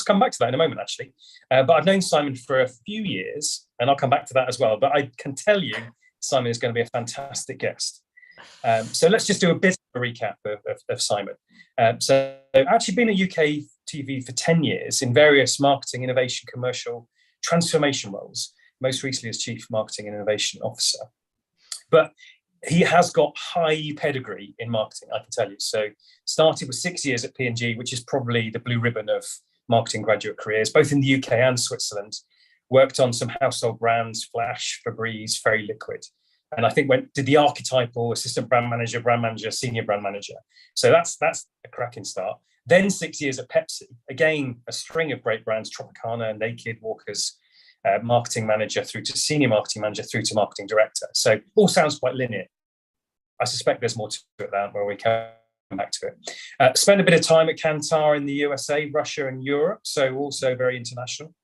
come back to that in a moment, actually. But I've known Simon for a few years, and I'll come back to that as well. But I can tell you, Simon is going to be a fantastic guest. So let's just do a bit of a recap of Simon. So I've actually been at UK TV for 10 years in various marketing, innovation, commercial, transformation roles, most recently as Chief Marketing and Innovation Officer. But he has got high pedigree in marketing, I can tell you. So started with 6 years at P&G, which is probably the blue ribbon of marketing graduate careers, both in the UK and Switzerland. Worked on some household brands, Flash, Febreze, Very Liquid. And I think did the archetypal assistant brand manager, senior brand manager. So that's a cracking start. Then 6 years at Pepsi, again, a string of great brands, Tropicana, Naked, Walkers, marketing manager through to senior marketing manager through to marketing director. So all sounds quite linear. I suspect there's more to it than where we come back to it. Spent a bit of time at Kantar in the USA, Russia and Europe, so also very international.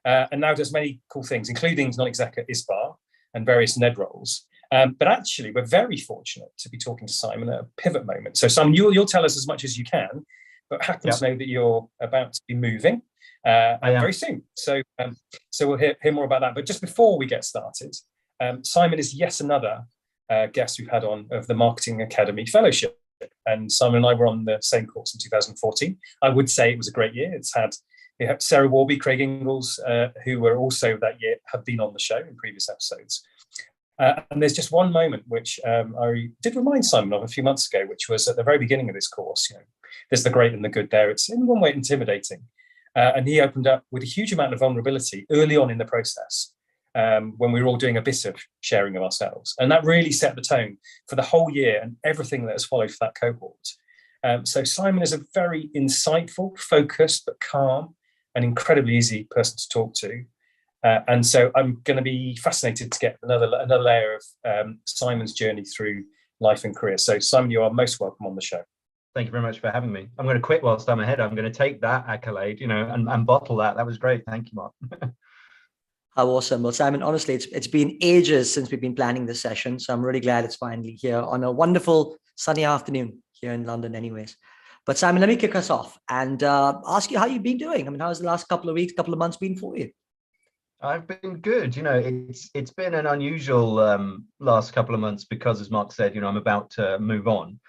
And now does many cool things, including non-exec at ISBA and various NED roles. But actually, we're very fortunate to be talking to Simon at a pivot moment. So Simon, you'll tell us as much as you can, but happen to know that you're about to be moving very soon. So we'll hear more about that. But just before we get started, Simon is yet another guest we've had on of the Marketing Academy Fellowship. And Simon and I were on the same course in 2014. I would say it was a great year. We had Sarah Warby, Craig Ingalls, who were also that year, have been on the show in previous episodes. And there's just one moment which I did remind Simon of a few months ago, which was at the very beginning of this course. There's the great and the good there. It's in one way intimidating. And he opened up with a huge amount of vulnerability early on in the process when we were all doing a bit of sharing of ourselves. And that really set the tone for the whole year and everything that has followed for that cohort. So Simon is a very insightful, focused, but calm and incredibly easy person to talk to. And so I'm going to be fascinated to get another layer of Simon's journey through life and career. So Simon, you are most welcome on the show. Thank you very much for having me. I'm going to quit whilst I'm ahead. I'm going to take that accolade, and bottle that. That was great. Thank you, Mark. How awesome. Well, Simon, honestly, it's been ages since we've been planning this session. So I'm really glad it's finally here on a wonderful sunny afternoon here in London anyways. But Simon, let me kick us off and ask you how you've been doing. I mean, how's the last couple of weeks, couple of months been for you? I've been good. It's been an unusual last couple of months because, as Mark said, I'm about to move on.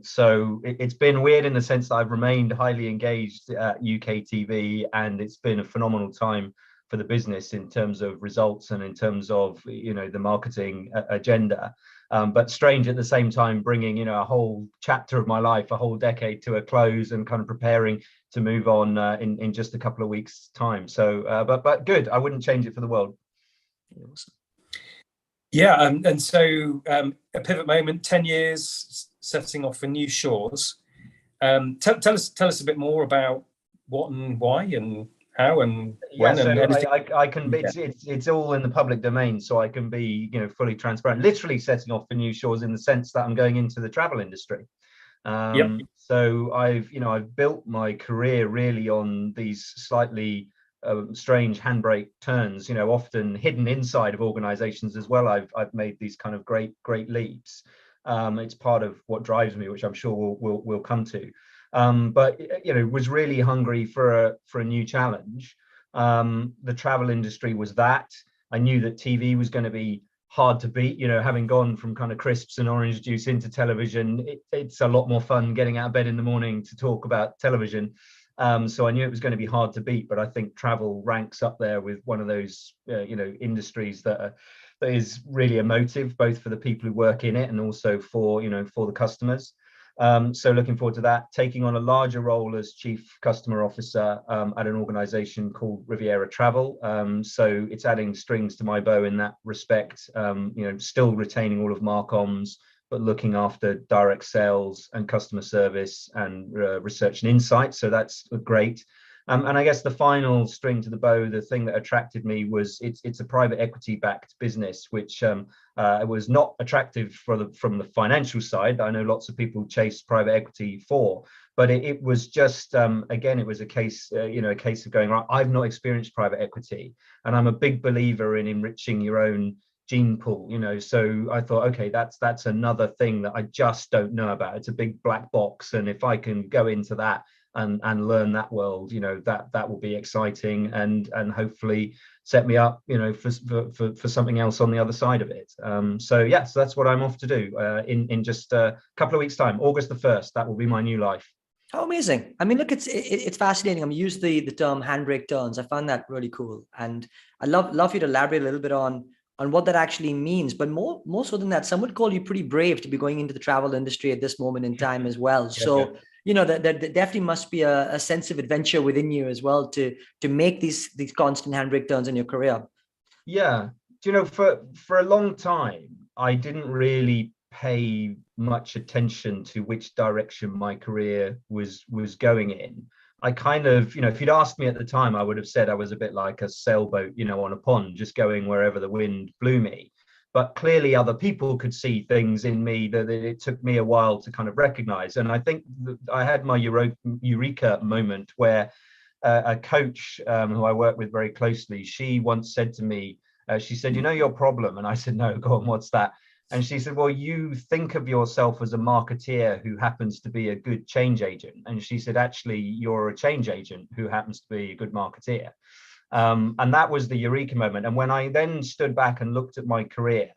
So it's been weird in the sense that I've remained highly engaged at UK TV, and it's been a phenomenal time for the business in terms of results and in terms of, the marketing agenda. But strange at the same time, bringing, a whole chapter of my life, a whole decade to a close and kind of preparing to move on in just a couple of weeks' time. So, but good. I wouldn't change it for the world. Awesome. Yeah, and so a pivot moment, 10 years, setting off for new shores. Tell us a bit more about what and why and how and when. So and I can. It's all in the public domain, so I can be fully transparent. Literally setting off for new shores in the sense that I'm going into the travel industry. So I've built my career really on these slightly strange handbrake turns, often hidden inside of organizations as well. I've made these kind of great leaps. It's part of what drives me, which I'm sure we'll come to. But was really hungry for a new challenge. The travel industry was that. I knew that TV was going to be hard to beat. Having gone from kind of crisps and orange juice into television, it's a lot more fun getting out of bed in the morning to talk about television. So I knew it was going to be hard to beat, but I think travel ranks up there with one of those industries that is really emotive, both for the people who work in it and also for the customers. So looking forward to that, taking on a larger role as Chief Customer Officer at an organization called Riviera Travel. So it's adding strings to my bow in that respect, still retaining all of Marcoms, but looking after direct sales and customer service and research and insight. So that's great. And I guess the final string to the bow, the thing that attracted me was it's a private equity backed business, which was not attractive from the financial side. I know lots of people chase private equity but it was just again, it was a case of going, right, I've not experienced private equity, and I'm a big believer in enriching your own gene pool. So I thought, okay, that's another thing that I just don't know about. It's a big black box, and if I can go into that and learn that world, that will be exciting, and hopefully set me up, for something else on the other side of it. So that's what I'm off to do in just a couple of weeks' time. August the 1st, that will be my new life. How amazing. I mean, look, it's fascinating. I'm used the term handbrake turns. I found that really cool. And I love you to elaborate a little bit on what that actually means. But more so than that, some would call you pretty brave to be going into the travel industry at this moment in time as well. So, there definitely must be a sense of adventure within you as well to make these constant handbrake turns in your career. Yeah. For a long time, I didn't really pay much attention to which direction my career was going in. I kind of, if you'd asked me at the time, I would have said I was a bit like a sailboat, on a pond, just going wherever the wind blew me. But clearly other people could see things in me that it took me a while to kind of recognize. And I think I had my eureka moment where a coach who I work with very closely, she once said to me, she said, your problem? And I said, no, go on, what's that? And she said, well, you think of yourself as a marketeer who happens to be a good change agent. And she said, actually, you're a change agent who happens to be a good marketeer. And that was the eureka moment. And when I then stood back and looked at my career,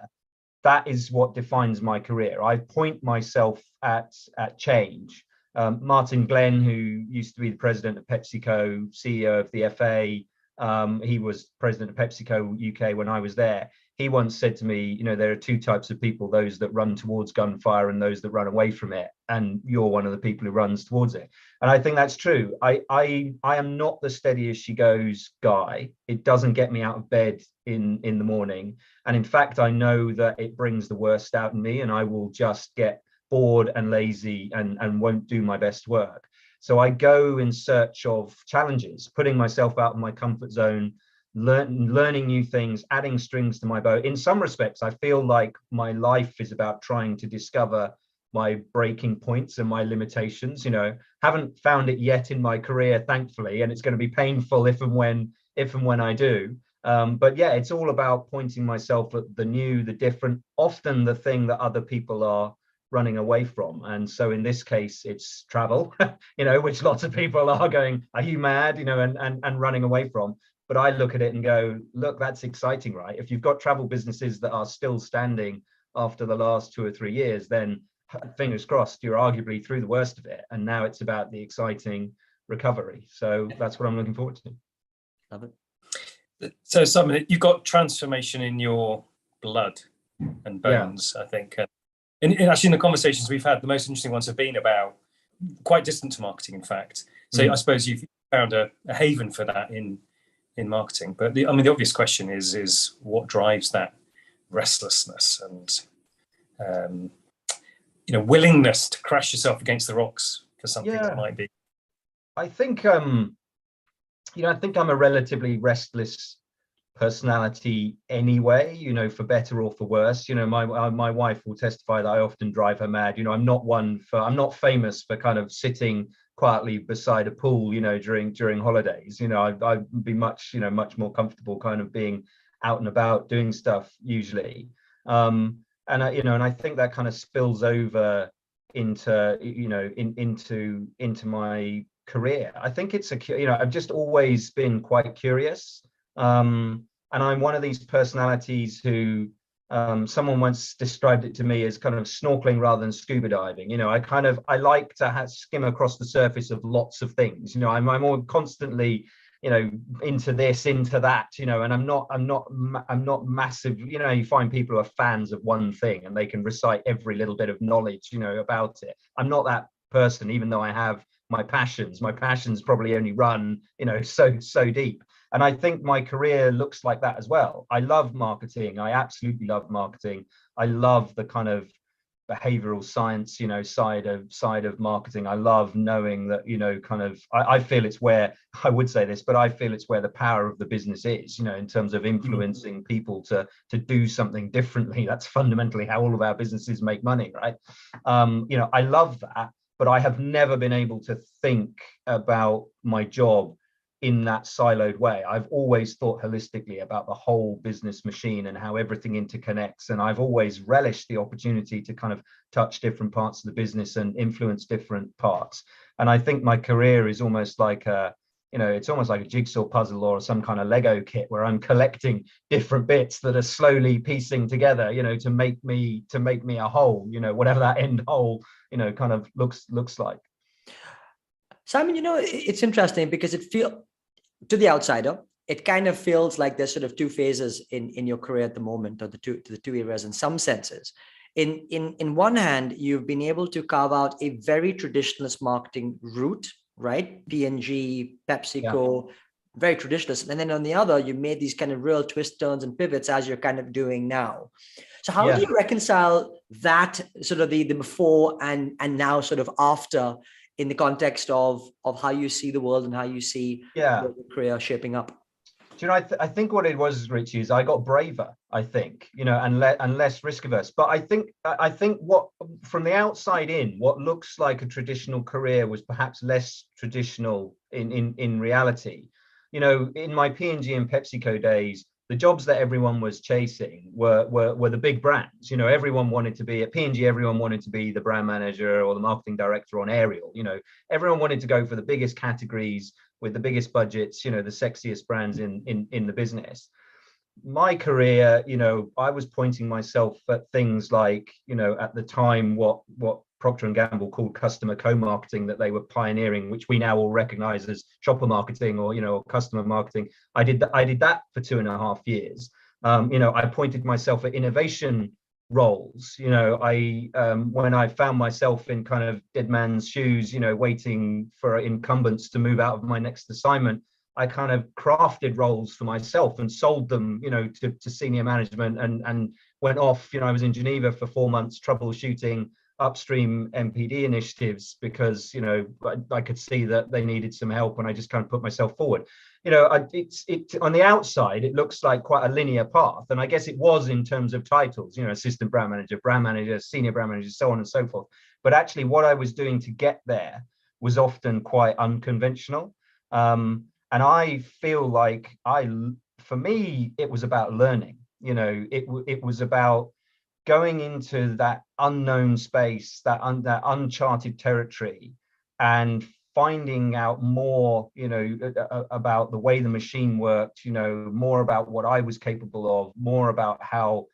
that is what defines my career. I point myself at change. Martin Glenn, who used to be the president of PepsiCo, CEO of the FA, he was president of PepsiCo UK when I was there. He once said to me, there are two types of people, those that run towards gunfire and those that run away from it. And you're one of the people who runs towards it. And I think that's true. I am not the steady as she goes guy. It doesn't get me out of bed in the morning. And in fact, I know that it brings the worst out in me, and I will just get bored and lazy and won't do my best work. So I go in search of challenges, putting myself out of my comfort zone, learning new things, adding strings to my bow. In some respects, I feel like my life is about trying to discover my breaking points and my limitations. Haven't found it yet in my career, thankfully, and it's going to be painful if and when I do. But it's all about pointing myself at the new, the different, often the thing that other people are running away from. And so in this case, it's travel, which lots of people are going, are you mad, and running away from. But I look at it and go, look, that's exciting, right? If you've got travel businesses that are still standing after the last 2 or 3 years, then fingers crossed, you're arguably through the worst of it. And now it's about the exciting recovery. So that's what I'm looking forward to. Love it. So Simon, you've got transformation in your blood and bones, I think. And actually in the conversations we've had, the most interesting ones have been about quite distant to marketing, in fact. So I suppose you've found a haven for that in marketing. But the obvious question is what drives that restlessness and willingness to crash yourself against the rocks for something that might be. I think I'm a relatively restless personality anyway, for better or for worse. My wife will testify that I often drive her mad. I'm not famous for kind of sitting quietly beside a pool, during holidays. I'd be much more comfortable kind of being out and about doing stuff usually. And I think that kind of spills over into my career. I think it's I've just always been quite curious. And I'm one of these personalities who someone once described it to me as kind of snorkeling rather than scuba diving. I like to skim across the surface of lots of things. I'm all constantly into this, into that, and I'm not massive. You find people who are fans of one thing and they can recite every little bit of knowledge about it. I'm not that person, even though I have my passions probably only run so deep. And I think my career looks like that as well. I love marketing. I absolutely love marketing. I love the kind of behavioral science, side of marketing. I love knowing that, I feel it's where, I would say this, but I feel it's where the power of the business is, in terms of influencing people to do something differently. That's fundamentally how all of our businesses make money, right? I love that, but I have never been able to think about my job in that siloed way. I've always thought holistically about the whole business machine and how everything interconnects. And I've always relished the opportunity to kind of touch different parts of the business and influence different parts. And I think my career is almost like it's almost like a jigsaw puzzle or some kind of Lego kit where I'm collecting different bits that are slowly piecing together, to make me a whole, whatever that end whole, kind of looks like. Simon, it's interesting because to the outsider, it kind of feels like there's sort of two phases in your career at the moment, or the two areas in some senses. In one hand, you've been able to carve out a very traditionalist marketing route, right? P&G, PepsiCo, very traditionalist. And then on the other, you made these kind of real twists, turns, and pivots as you're kind of doing now. So how do you reconcile that sort of the before and now sort of after, in the context of how you see the world and how you see your career shaping up? Do you know, I think what it was, Richie, is I got braver, I think, and less risk averse. But I think what, from the outside in, what looks like a traditional career was perhaps less traditional in reality. In my P&G and PepsiCo days, the jobs that everyone was chasing were the big brands. Everyone wanted to be at P&G. Everyone wanted to be the brand manager or the marketing director on Ariel. Everyone wanted to go for the biggest categories with the biggest budgets. The sexiest brands in the business. My career, I was pointing myself at things like, at the time, what Procter & Gamble called customer co-marketing that they were pioneering, which we now all recognize as shopper marketing or customer marketing. I did that for 2.5 years. I pointed myself at innovation roles. When I found myself in kind of dead man's shoes, waiting for incumbents to move out of my next assignment, I kind of crafted roles for myself and sold them, to senior management, and went off. I was in Geneva for 4 months troubleshooting upstream MPD initiatives because I could see that they needed some help, and I just kind of put myself forward. It on the outside it looks like quite a linear path, and I guess it was in terms of titles, assistant brand manager, senior brand manager, so on and so forth. But actually, what I was doing to get there was often quite unconventional, and I feel like for me it was about learning. It was about going into that unknown space, that uncharted territory, and finding out more, about the way the machine worked, more about what I was capable of, more about how,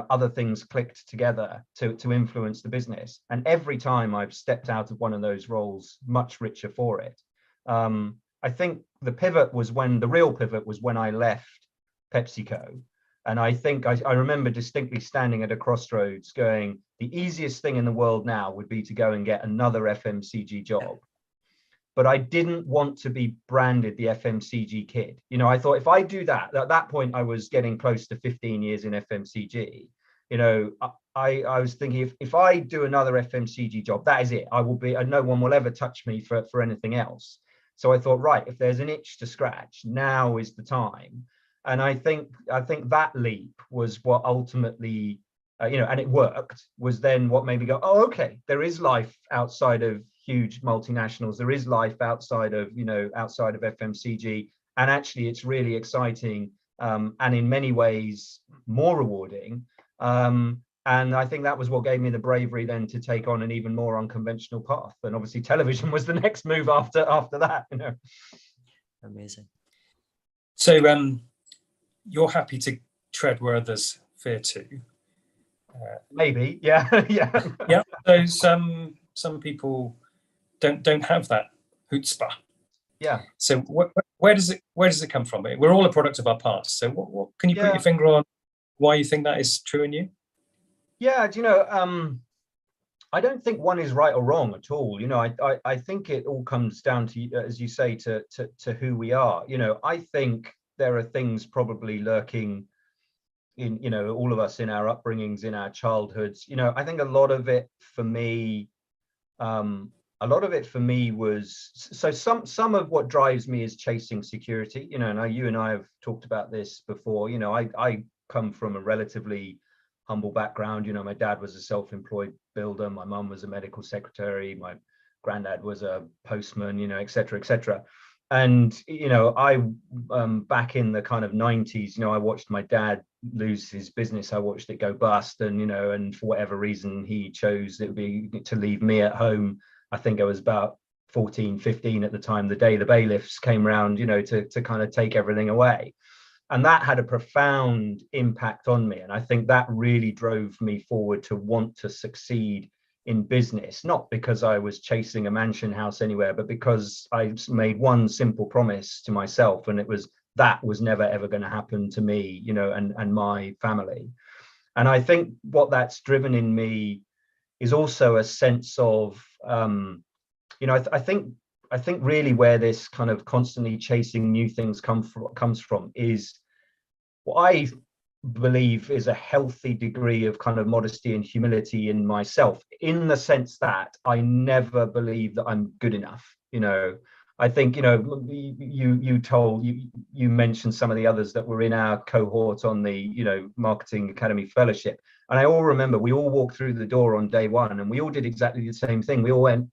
other things clicked together to influence the business. And every time I've stepped out of one of those roles, much richer for it. I think the real pivot was when I left PepsiCo. And I think I remember distinctly standing at a crossroads going, the easiest thing in the world now would be to go and get another FMCG job. But I didn't want to be branded the FMCG kid. I thought if I do that, at that point, I was getting close to 15 years in FMCG. I was thinking if I do another FMCG job, that is it. I will be, no one will ever touch me for anything else. So I thought, right, if there's an itch to scratch, now is the time. And I think that leap was what ultimately, and it worked, was then what made me go, oh, okay, there is life outside of huge multinationals. There is life outside of FMCG. And actually, it's really exciting, and in many ways more rewarding. And I think that was what gave me the bravery then to take on an even more unconventional path. And obviously television was the next move after that. Amazing. So you're happy to tread where others fear to? Maybe, yeah. Yeah. So some people don't have that chutzpah. Yeah. So where does it come from? We're all a product of our past. So what can you put your finger on why you think that is true in you? Yeah, I don't think one is right or wrong at all. I think it all comes down to, as you say, to who we are. I think there are things probably lurking in, all of us, in our upbringings, in our childhoods. I think a lot of it for me was, so some of what drives me is chasing security. Now you and I have talked about this before. I come from a relatively humble background. My dad was a self-employed builder. My mum was a medical secretary. My granddad was a postman, et cetera, et cetera. And I back in the kind of 90s, I watched my dad lose his business. I watched it go bust, and and for whatever reason he chose it would be to leave me at home. I think I was about 14, 15 at the time, the day the bailiffs came around, to kind of take everything away. And that had a profound impact on me. And I think that really drove me forward to want to succeed in business, not because I was chasing a mansion house anywhere, but because I made one simple promise to myself, and it was that was never ever going to happen to me, and my family. And I think what that's driven in me is also a sense of, I think really where this kind of constantly chasing new things comes from is what I believe is a healthy degree of kind of modesty and humility in myself, in the sense that I never believe that I'm good enough. I think, you mentioned some of the others that were in our cohort on the, Marketing Academy Fellowship. And I all remember we all walked through the door on day one and we all did exactly the same thing. We all went,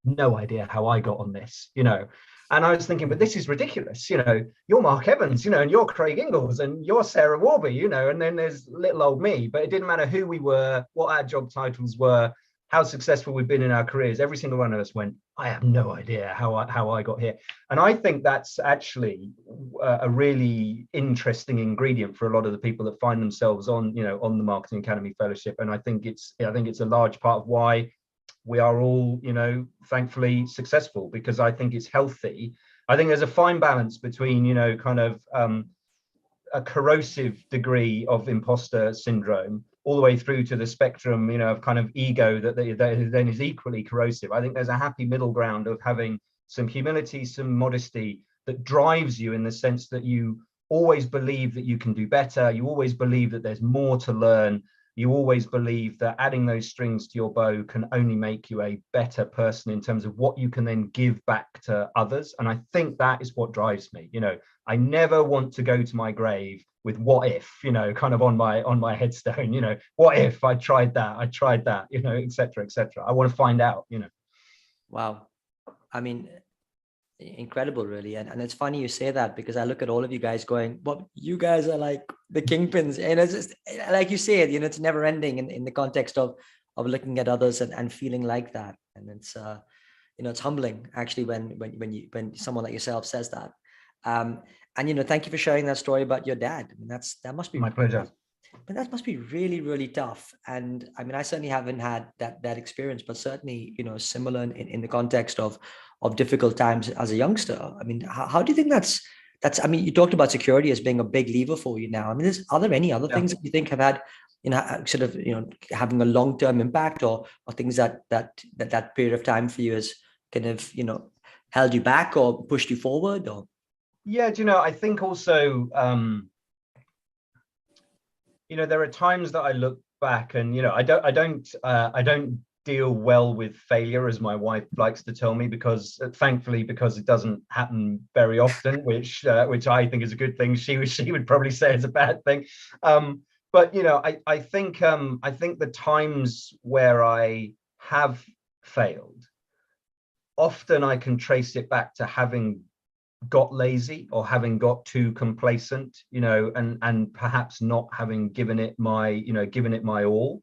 no idea how I got on this, And I was thinking, but this is ridiculous. You're Mark Evans, and you're Craig Ingalls and you're Sarah Warby, and then there's little old me. But it didn't matter who we were, what our job titles were, how successful we've been in our careers. Every single one of us went, I have no idea how I got here. And I think that's actually a really interesting ingredient for a lot of the people that find themselves on the Marketing Academy Fellowship. And I think it's a large part of why we are all, thankfully successful, because I think it's healthy. I think there's a fine balance between, kind of a corrosive degree of imposter syndrome all the way through to the spectrum, of kind of ego that then is equally corrosive. I think there's a happy middle ground of having some humility, some modesty that drives you in the sense that you always believe that you can do better. You always believe that there's more to learn. You always believe that adding those strings to your bow can only make you a better person in terms of what you can then give back to others. And I think that is what drives me. I never want to go to my grave with what if, kind of on my headstone, what if I tried that, et cetera, et cetera. I want to find out, Wow. I mean, incredible, really. And it's funny you say that, because I look at all of you guys going, well, you guys are like the kingpins, and it's just like you say it, it's never ending in the context of looking at others and feeling like that. And it's it's humbling actually when someone like yourself says that. And thank you for sharing that story about your dad. I mean, that must be my pleasure. But that must be really, really tough. And I mean, I certainly haven't had that experience, but certainly, similar in the context of difficult times as a youngster. I mean, how do you think that's, I mean, you talked about security as being a big lever for you now. I mean, are there any other things that you think have had, sort of, having a long-term impact, or things that period of time for you has kind of, held you back or pushed you forward? Or yeah, I think also, there are times that I look back and, I don't deal well with failure, as my wife likes to tell me, because thankfully, because it doesn't happen very often, which I think is a good thing. She would probably say it's a bad thing. But, I think the times where I have failed, often I can trace it back to having got lazy or having got too complacent, and perhaps not having given it my all.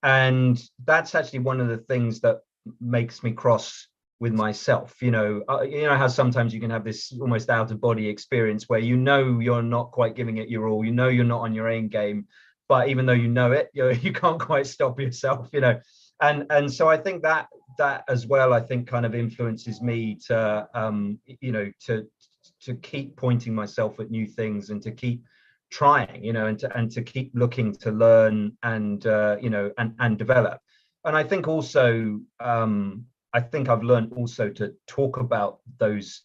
And that's actually one of the things that makes me cross with myself. How sometimes you can have this almost out of body experience where you're not quite giving it your all, you're not on your A game, but even though it, you can't quite stop yourself, and so I think that as well, I think kind of influences me to to keep pointing myself at new things and to keep trying, and to keep looking to learn and and develop. And I think also I think I've learned also to talk about those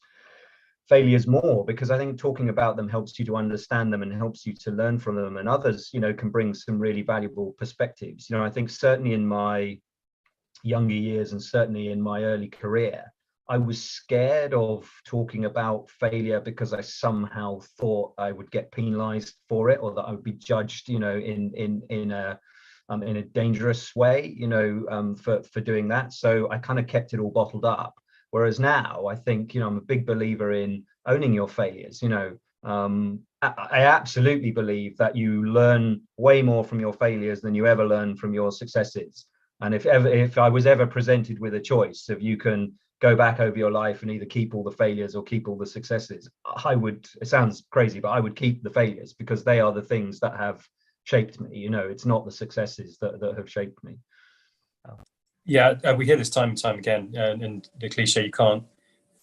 failures more, because I think talking about them helps you to understand them and helps you to learn from them, and others can bring some really valuable perspectives. I think certainly in my younger years and certainly in my early career, I was scared of talking about failure because I somehow thought I would get penalized for it, or that I would be judged, in a dangerous way, for doing that. So I kind of kept it all bottled up. Whereas now, I think, I'm a big believer in owning your failures. I absolutely believe that you learn way more from your failures than you ever learn from your successes. And if I was ever presented with a choice, if you can go back over your life and either keep all the failures or keep all the successes, I would, it sounds crazy, but I would keep the failures, because they are the things that have shaped me. It's not the successes that have shaped me. Yeah, we hear this time and time again, and the cliche, you can't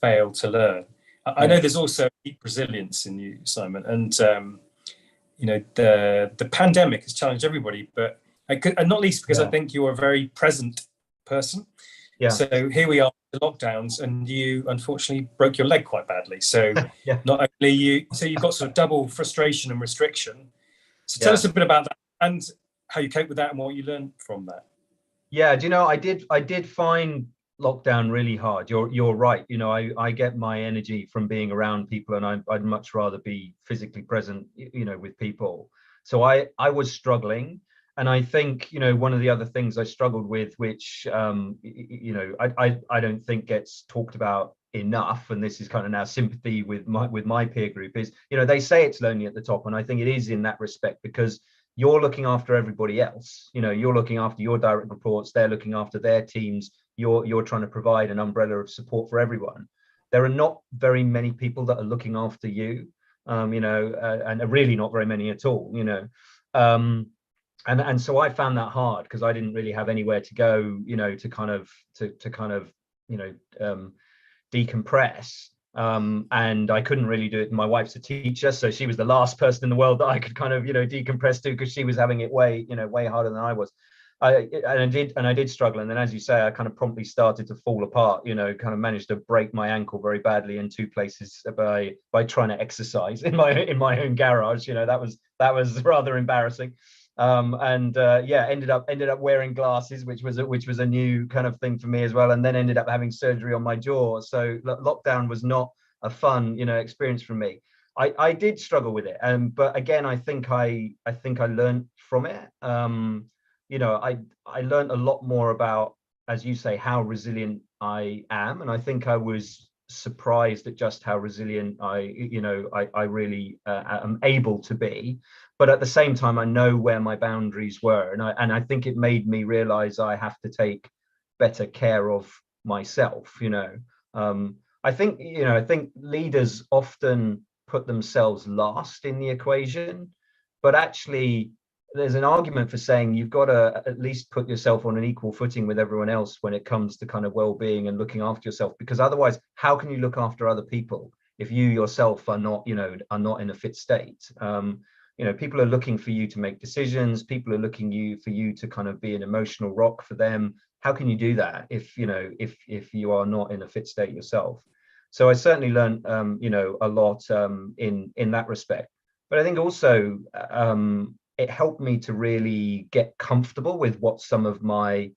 fail to learn. I know there's also deep resilience in you, Simon, and the pandemic has challenged everybody, but and not least because I think you're a very present person. Yeah. So here we are, the lockdowns, and you unfortunately broke your leg quite badly. So not only you've got sort of double frustration and restriction. So tell us a bit about that and how you cope with that and what you learned from that. Yeah, I did find lockdown really hard. You're right. I get my energy from being around people, and I'd much rather be physically present, with people. So I was struggling. And I think, one of the other things I struggled with, which, I don't think gets talked about enough, and this is kind of now sympathy with my peer group, is, they say it's lonely at the top. And I think it is in that respect, because you're looking after everybody else. You're looking after your direct reports, they're looking after their teams. You're trying to provide an umbrella of support for everyone. There are not very many people that are looking after you, and really not very many at all, and so I found that hard, because I didn't really have anywhere to go, to kind of decompress. And I couldn't really do it. My wife's a teacher, so she was the last person in the world that I could kind of, decompress to, because she was having it way harder than I was. I did struggle. And then, as you say, I kind of promptly started to fall apart, kind of managed to break my ankle very badly in 2 places by trying to exercise in my own garage. That was rather embarrassing. Ended up wearing glasses, which was a new kind of thing for me as well, and then ended up having surgery on my jaw. So lockdown was not a fun experience for me. I did struggle with it, but again, I think I learned from it. I learned a lot more about, as you say, how resilient I am, and I think I was surprised at just how resilient I really am able to be. But at the same time, I know where my boundaries were, and I think it made me realize I have to take better care of myself. I think leaders often put themselves last in the equation, but actually there's an argument for saying you've got to at least put yourself on an equal footing with everyone else when it comes to kind of well-being and looking after yourself, because otherwise, how can you look after other people if you yourself are not in a fit state? People are looking for you to make decisions. People are looking for you to kind of be an emotional rock for them. How can you do that if you are not in a fit state yourself? So I certainly learned a lot in that respect. But I think also it helped me to really get comfortable with what some of my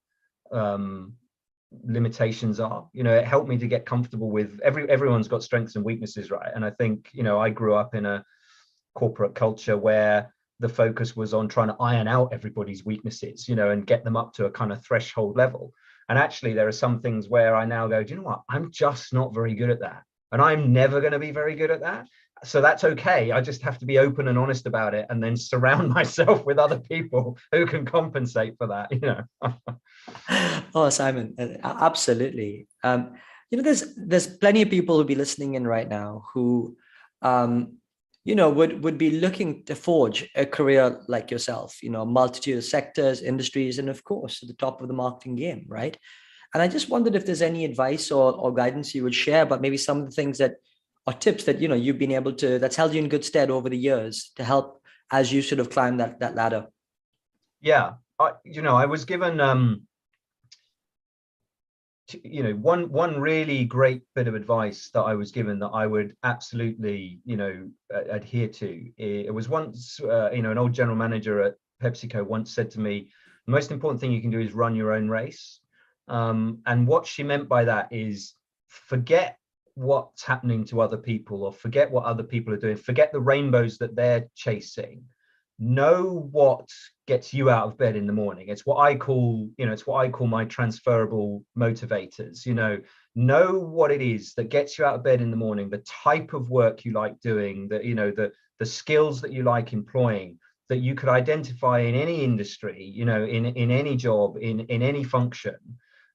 limitations are. It helped me to get comfortable with everyone's got strengths and weaknesses, right? And I think I grew up in a corporate culture where the focus was on trying to iron out everybody's weaknesses, and get them up to a kind of threshold level. And actually, there are some things where I now go, do you know what? I'm just not very good at that, and I'm never going to be very good at that. So that's okay. I just have to be open and honest about it, and then surround myself with other people who can compensate for that. Oh, Simon, absolutely. There's plenty of people who'll be listening in right now who, would be looking to forge a career like yourself. A multitude of sectors, industries, and of course, at the top of the marketing game, right? And I just wondered if there's any advice or guidance you would share, but maybe some of the things or tips that you've been able to, that's held you in good stead over the years to help as you sort of climb that ladder. Yeah, I was given one really great bit of advice that I was given that I would absolutely adhere to. It was once an old general manager at PepsiCo once said to me, the most important thing you can do is run your own race. And what she meant by that is forget what's happening to other people, or forget what other people are doing, forget the rainbows that they're chasing. Know what gets you out of bed in the morning. It's what I call my transferable motivators. know what it is that gets you out of bed in the morning, the type of work you like doing, that, you know, the skills that you like employing, that you could identify in any industry, you know, in any job, in any function.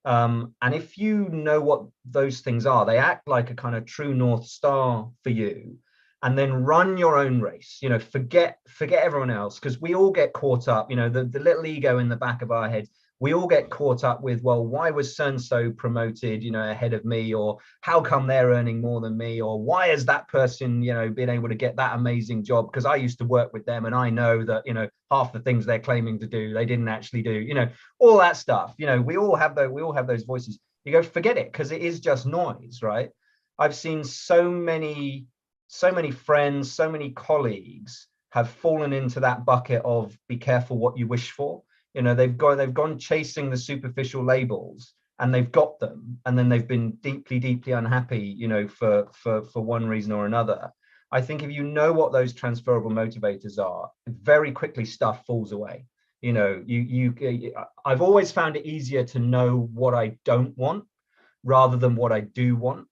And if you know what those things are, they act like a kind of true North Star for you. And then run your own race, you know, forget everyone else, because we all get caught up, you know, the little ego in the back of our heads. We all get caught up with, well, why was so-and-so promoted, you know, ahead of me, or how come they're earning more than me, or why has that person, you know, been able to get that amazing job, because I used to work with them and I know that, you know, half the things they're claiming to do, they didn't actually do, you know, all that stuff. You know, we all have those voices. You go, forget it, because it is just noise, right? I've seen so many friends, so many colleagues have fallen into that bucket of be careful what you wish for. You know, they've gone chasing the superficial labels, and they've got them, and then they've been deeply unhappy, you know, for one reason or another. I think if you know what those transferable motivators are, very quickly stuff falls away. You know, I've always found it easier to know what I don't want rather than what I do want.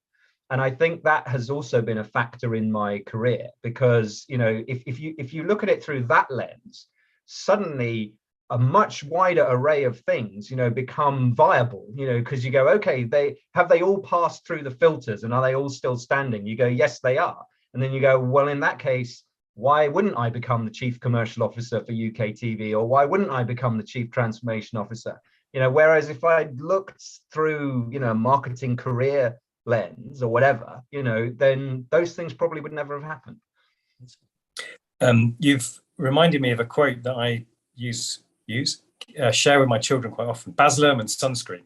And I think that has also been a factor in my career, because, you know, if you look at it through that lens, suddenly a much wider array of things, you know, become viable, you know, because you go, okay, they all passed through the filters, and are they all still standing? You go, yes, they are. And then you go, well, in that case, why wouldn't I become the chief commercial officer for UK TV? Or why wouldn't I become the chief transformation officer? You know, whereas if I'd looked through, you know, marketing career lens or whatever, you know, then those things probably would never have happened. You've reminded me of a quote that I share with my children quite often. Baz Luhrmann's Sunscreen.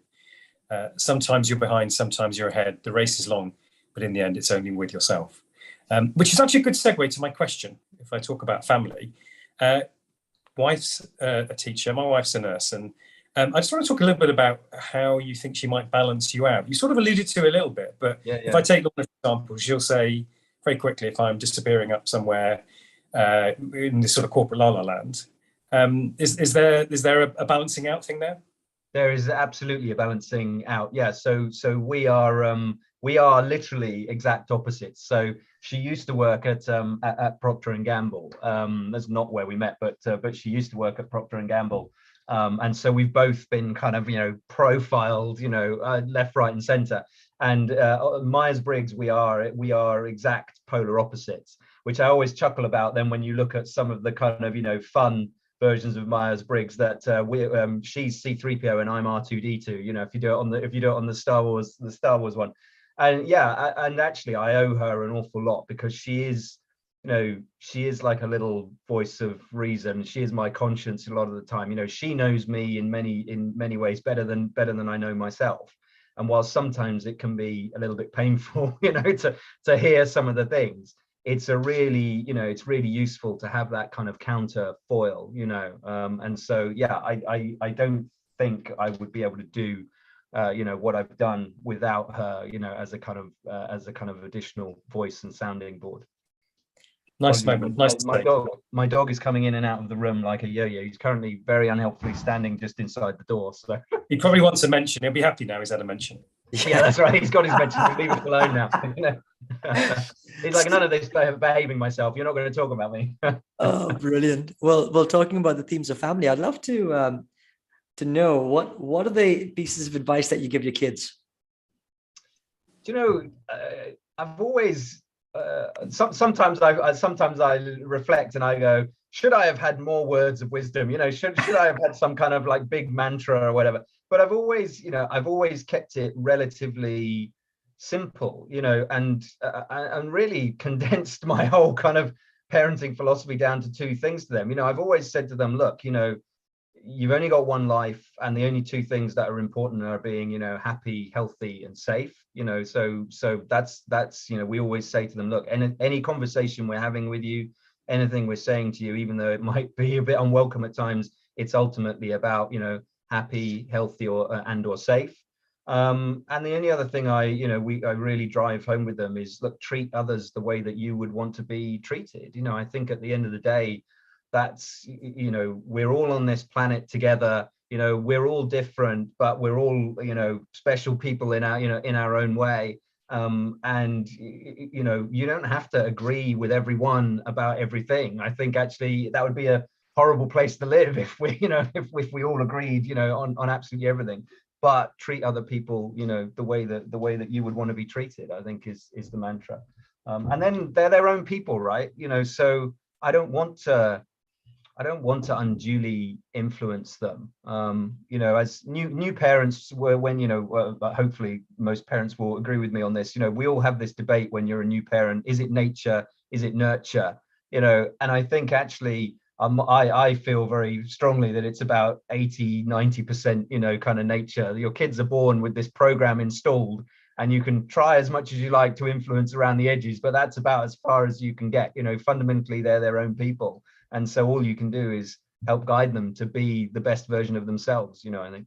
Sometimes you're behind, sometimes you're ahead. The race is long, but in the end, it's only with yourself. Which is actually a good segue to my question. If I talk about family, wife's a teacher, my wife's a nurse, and I just want to talk a little bit about how you think she might balance you out. You sort of alluded to a little bit, but if I take Lorna, for example, she'll say very quickly if I'm disappearing up somewhere in this sort of corporate la-la land. Is there a balancing out thing there? There is absolutely a balancing out. Yeah. So we are literally exact opposites. So she used to work at Procter and Gamble. That's not where we met, but she used to work at Procter and Gamble. And so we've both been kind of, you know, profiled, you know, left, right, and center. And Myers-Briggs, we are exact polar opposites, which I always chuckle about. Then when you look at some of the kind of, you know, fun versions of Myers-Briggs, that she's C-3PO and I'm R2-D2. You know, if you do it on the Star Wars one, and yeah, and actually I owe her an awful lot, because she is, you know, she is like a little voice of reason. She is my conscience a lot of the time. You know, she knows me in many ways better than I know myself. And while sometimes it can be a little bit painful, you know, to hear some of the things, it's really useful to have that kind of counter foil, you know. And so, yeah, I don't think I would be able to do, you know, what I've done without her, you know, as a kind of additional voice and sounding board. Nice moment. Nice. My dog is coming in and out of the room like a yo-yo. He's currently very unhelpfully standing just inside the door. So he probably wants a mention. He'll be happy now he's had a mention. Yeah, that's right. He's got his mention. Leave it alone now. You know? He's like, none of this behaving myself. You're not going to talk about me. Oh, brilliant. Well, talking about the themes of family, I'd love to know what are the pieces of advice that you give your kids? Do you know, I've always sometimes I reflect and I go, should I have had more words of wisdom? You know, should I have had some kind of like big mantra or whatever? But I've always kept it relatively simple, you know, and really condensed my whole kind of parenting philosophy down to two things to them. You know, I've always said to them, look, you know, you've only got one life, and the only two things that are important are being, you know, happy, healthy, and safe. You know, so that's you know, we always say to them, look, any conversation we're having with you, anything we're saying to you, even though it might be a bit unwelcome at times, it's ultimately about, you know, happy, healthy, or safe. And the only other thing I really drive home with them is, look, treat others the way that you would want to be treated. You know, I think at the end of the day, that's, you know, we're all on this planet together. we're all different, but we're all, special people in our, in our own way. And you don't have to agree with everyone about everything. I think actually that would be a horrible place to live if we, if we all agreed, on absolutely everything. But treat other people, the way that you would want to be treated, I think is the mantra. And then they're their own people, right? So I don't want to unduly influence them. As new parents were, when, hopefully most parents will agree with me on this, we all have this debate when you're a new parent: is it nature, is it nurture? And I think actually I feel very strongly that it's about 80-90%, kind of nature. Your kids are born with this program installed, and you can try as much as you like to influence around the edges, but that's about as far as you can get. Fundamentally, they're their own people. And so all you can do is help guide them to be the best version of themselves, I think.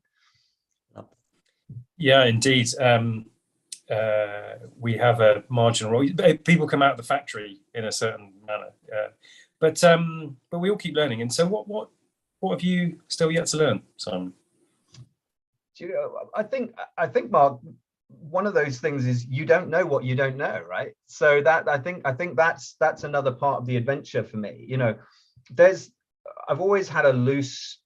Yeah, indeed. We have a marginal role. People come out of the factory in a certain manner, but we all keep learning. And so, what have you still yet to learn, Simon? I think, Mark, one of those things is you don't know what you don't know, right? So that I think that's another part of the adventure for me. I've always had a loose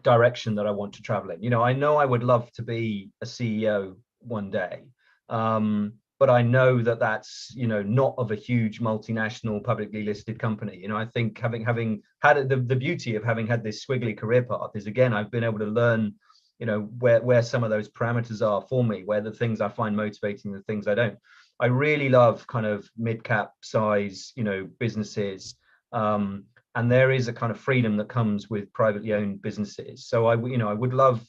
direction that I want to travel in. I know I would love to be a CEO one day, but I know that that's not of a huge multinational publicly listed company. I think having had the beauty of having had this squiggly career path is, again, I've been able to learn where some of those parameters are for me, where the things I find motivating, the things I don't. I really love kind of mid-cap size businesses. And there is a kind of freedom that comes with privately owned businesses. So I would love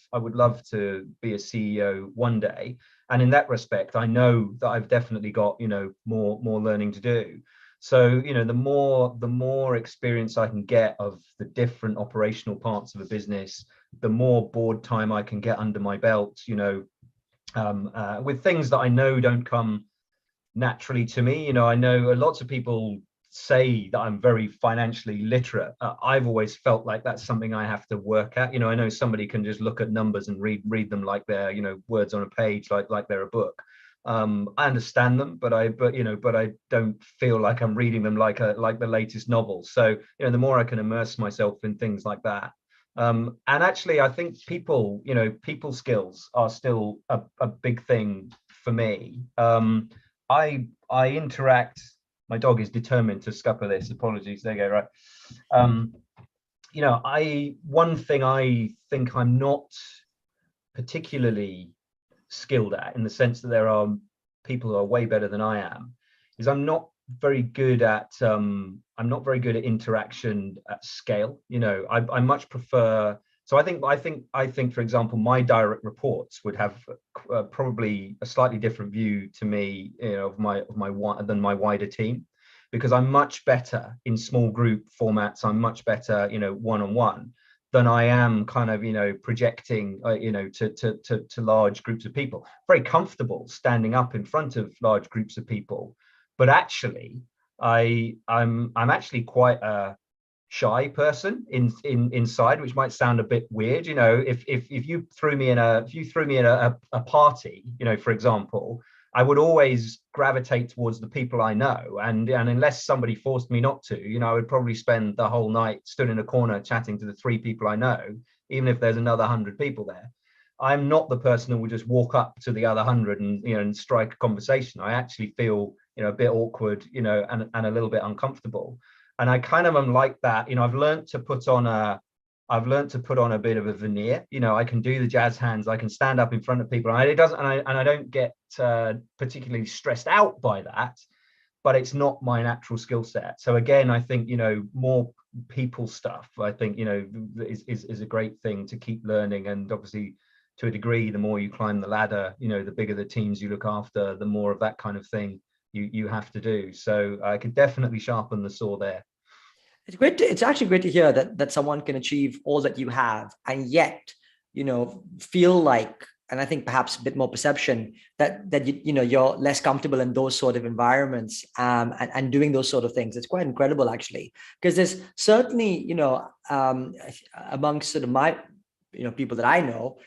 to be a CEO one day. And in that respect, I know that I've definitely got, more learning to do. So, the more experience I can get of the different operational parts of a business, the more board time I can get under my belt, with things that I know don't come naturally to me. I know lots of people say that I'm very financially literate. I've always felt like that's something I have to work at. I know somebody can just look at numbers and read them like they're, words on a page, like they're a book. I understand them, but I don't feel like I'm reading them like the latest novel. So, the more I can immerse myself in things like that. And actually, I think people skills are still a big thing for me. I interact. My dog is determined to scupper this. Apologies. There you go. Right. One thing I think I'm not particularly skilled at, in the sense that there are people who are way better than I am, is I'm not very good at interaction at scale. I much prefer. So I think, for example, my direct reports would have probably a slightly different view to me, than my wider team, because I'm much better in small group formats. I'm much better, one-on-one, than I am kind of, projecting, to large groups of people. Very comfortable standing up in front of large groups of people, but actually, I'm actually quite a shy person inside, which might sound a bit weird. If you threw me in a party, for example, I would always gravitate towards the people I know, and unless somebody forced me not to, I would probably spend the whole night stood in a corner chatting to the 3 people I know, even if there's another 100 people there. I'm not the person who will just walk up to the other 100 and strike a conversation. I actually feel a bit awkward, and a little bit uncomfortable. And I kind of am like that. I've learned to put on a bit of a veneer. I can do the jazz hands. I can stand up in front of people. I don't get particularly stressed out by that, but it's not my natural skill set. So again, I think, more people stuff, I think, is a great thing to keep learning. And obviously, to a degree, the more you climb the ladder, the bigger the teams you look after, the more of that kind of thing you have to do. So I could definitely sharpen the saw there. It's great. It's actually great to hear that someone can achieve all that you have, and yet, feel like, and I think perhaps a bit more perception that you're less comfortable in those sort of environments, and doing those sort of things. It's quite incredible, actually, because there's certainly, amongst sort of my people that I know,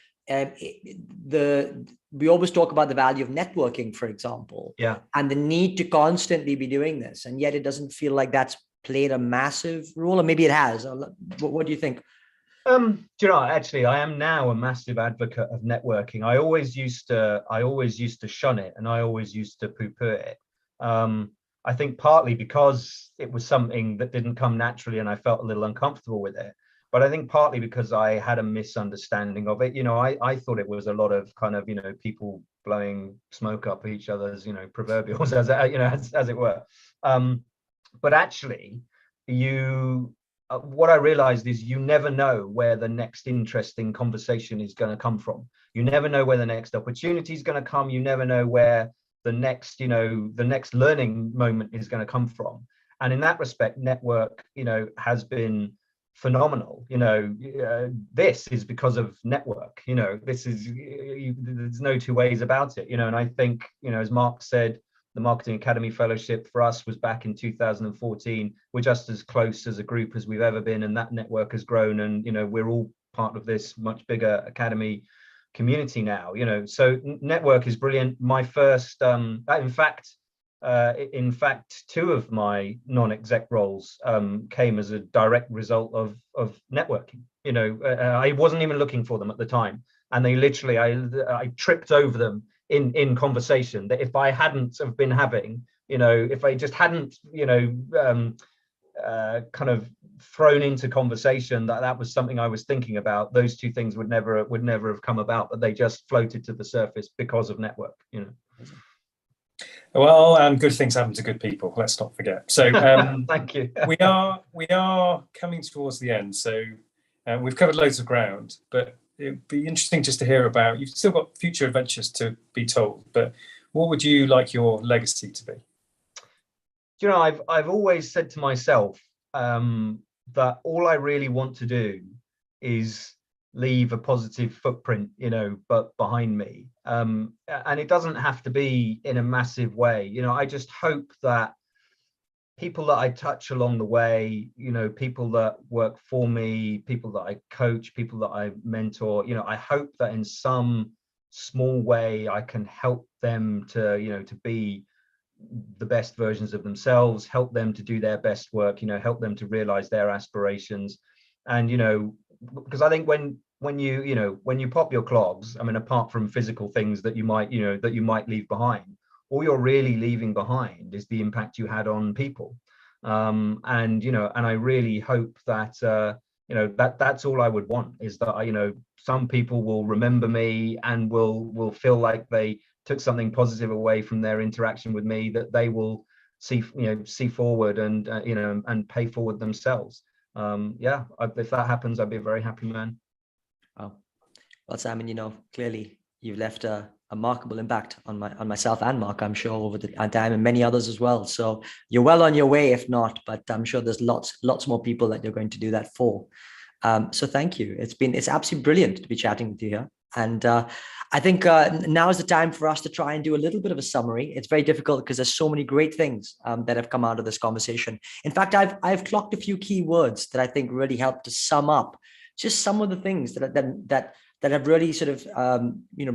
we always talk about the value of networking, for example, and the need to constantly be doing this, and yet it doesn't feel like that's played a massive role, or maybe it has. What do you think? Do you know, actually, I am now a massive advocate of networking. I always used to shun it, and I always used to poo-poo it. I think partly because it was something that didn't come naturally, and I felt a little uncomfortable with it. But I think partly because I had a misunderstanding of it. I thought it was a lot of kind of, people blowing smoke up each other's, proverbials, as it were. But actually, what I realized is you never know where the next interesting conversation is going to come from. You never know where the next opportunity is going to come. You never know where the next learning moment is going to come from. And in that respect, network, has been phenomenal. This is because of network. There's no two ways about it. And I think, as Mark said, the Marketing Academy Fellowship for us was back in 2014. We're just as close as a group as we've ever been, and that network has grown. And we're all part of this much bigger academy community now. So network is brilliant. My first, in fact, two of my non-exec roles came as a direct result of networking. I wasn't even looking for them at the time, and they literally, I tripped over them in conversation, that if I hadn't have been having, if I just hadn't, kind of thrown into conversation that was something I was thinking about, those two things would never have come about, but they just floated to the surface because of network. Well, and good things happen to good people. Let's not forget. So thank you. we are coming towards the end. So we've covered loads of ground, but it'd be interesting just to hear about, you've still got future adventures to be told, but what would you like your legacy to be? I've always said to myself that all I really want to do is leave a positive footprint, but behind me. And it doesn't have to be in a massive way. I just hope that people that I touch along the way, people that work for me, people that I coach, people that I mentor, I hope that in some small way I can help them to be the best versions of themselves, help them to do their best work, help them to realize their aspirations. And, because I think when you pop your clogs, I mean, apart from physical things that you might leave behind, all you're really leaving behind is the impact you had on people. And I really hope that, that's all I would want, is that, some people will remember me and will feel like they took something positive away from their interaction with me, that they will see forward and, and pay forward themselves. If that happens, I'd be a very happy man. Wow. Well, Simon, clearly you've left a remarkable impact on myself and Mark, I'm sure, over the time, and many others as well. So you're well on your way, if not, but I'm sure there's lots more people that you're going to do that for. So thank you. It's absolutely brilliant to be chatting with you here. And I think now is the time for us to try and do a little bit of a summary. It's very difficult because there's so many great things that have come out of this conversation. In fact, I've clocked a few key words that I think really help to sum up just some of the things that have really sort of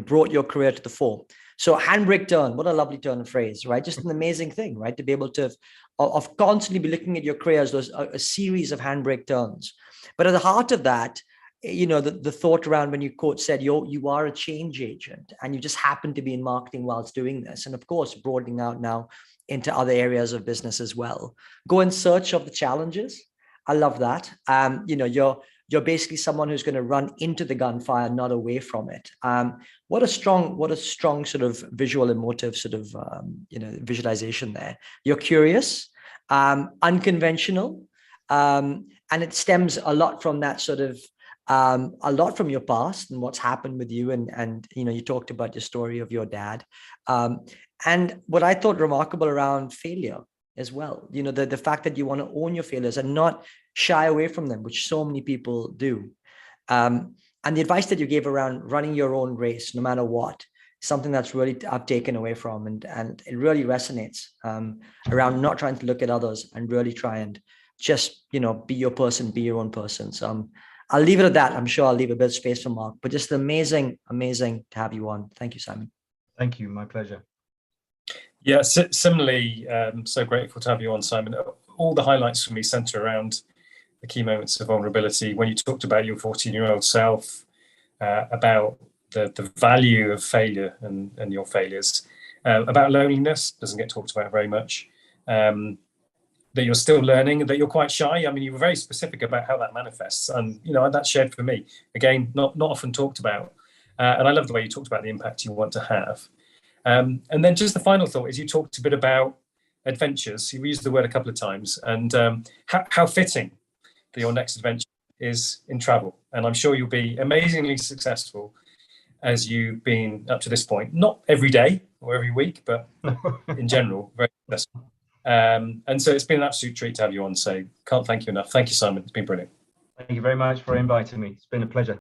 brought your career to the fore. So handbrake turn, what a lovely turn of phrase, right? Just an amazing thing, right? To be able to of constantly be looking at your career as a series of handbrake turns. But at the heart of that, the thought around when you said you are a change agent and you just happen to be in marketing whilst doing this. And of course, broadening out now into other areas of business as well. Go in search of the challenges. I love that. You're basically someone who's going to run into the gunfire, not away from it. What a strong sort of visual emotive sort of, visualization there. You're curious, unconventional, and it stems a lot from that sort of, a lot from your past and what's happened with you. And you talked about your story of your dad. And what I thought remarkable around failure as well, the fact that you want to own your failures and not shy away from them, which so many people do. And the advice that you gave around running your own race, no matter what, something that's really I've taken away from, and it really resonates around not trying to look at others and really try and just, be your person, be your own person. So I'll leave it at that. I'm sure I'll leave a bit of space for Mark, but just amazing to have you on. Thank you, Simon. Thank you. My pleasure. Yeah, similarly, so grateful to have you on, Simon. All the highlights for me center around the key moments of vulnerability. When you talked about your 14-year-old self, about the value of failure and your failures, about loneliness, doesn't get talked about very much, that you're still learning, that you're quite shy. I mean, you were very specific about how that manifests, and that's shared for me. Again, not often talked about, and I love the way you talked about the impact you want to have. And then just the final thought is you talked a bit about adventures. You used the word a couple of times, and how fitting that your next adventure is in travel. And I'm sure you'll be amazingly successful as you've been up to this point. Not every day or every week, but in general, very successful. And so it's been an absolute treat to have you on. So can't thank you enough. Thank you, Simon. It's been brilliant. Thank you very much for inviting me. It's been a pleasure.